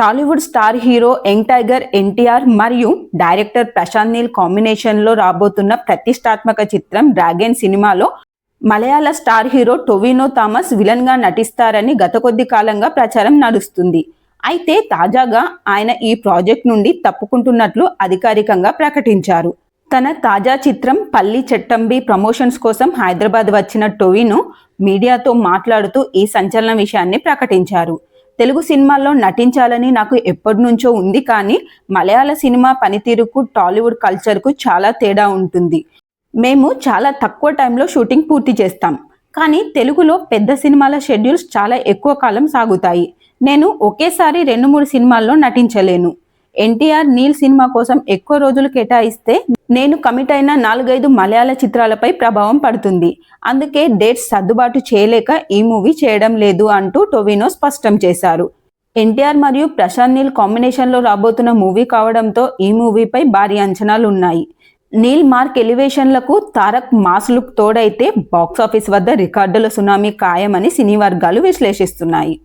Tollywood star hero young tiger NTR మరియు director Prashanth Neel కాంబినేషన్లో రాబోతున్న ప్రతిష్టాత్మక చిత్రం డ్రాగన్ సినిమాలో మలయాళ స్టార్ హీరో టొవినో థామస్ విలన్గా నటిస్తారని గత కొద్ది కాలంగా ప్రచారం నడుస్తుంది. అయితే తాజాగా ఆయన ఈ ప్రాజెక్ట్ నుండి తప్పుకుంటున్నట్లు అధికారికంగా ప్రకటించారు. తన తాజా చిత్రం పల్లి చట్టంబి ప్రమోషన్స్ కోసం హైదరాబాద్ వచ్చిన టొవినో మీడియాతో మాట్లాడుతూ ఈ సంచలన విషయాన్ని ప్రకటించారు. తెలుగు సినిమాల్లో నటించాలని నాకు ఎప్పటి నుంచో ఉంది, కానీ మలయాళ సినిమా పనితీరుకు టాలీవుడ్ కల్చర్కు చాలా తేడా ఉంటుంది. మేము చాలా తక్కువ టైంలో షూటింగ్ పూర్తి చేస్తాం, కానీ తెలుగులో పెద్ద సినిమాల షెడ్యూల్స్ చాలా ఎక్కువ కాలం సాగుతాయి. నేను ఒకేసారి 2-3 సినిమాల్లో నటించలేను. ఎన్టీఆర్ నీల్ సినిమా కోసం ఎక్కువ రోజులు కేటాయిస్తే నేను కమిట్ అయిన 4-5 మలయాళ చిత్రాలపై ప్రభావం పడుతుంది. అందుకే డేట్స్ సర్దుబాటు చేయలేక ఈ మూవీ చేయడం లేదు అంటూ టొవినో స్పష్టం చేశారు. ఎన్టీఆర్ మరియు ప్రశాంత్ నీల్ కాంబినేషన్లో రాబోతున్న మూవీ కావడంతో ఈ మూవీపై భారీ అంచనాలు ఉన్నాయి. నీల్ మార్క్ ఎలివేషన్లకు తారక్ మాస్ లుక్ తోడైతే బాక్సాఫీస్ వద్ద రికార్డుల సునామీ ఖాయమని సినీ వర్గాలు విశ్లేషిస్తున్నాయి.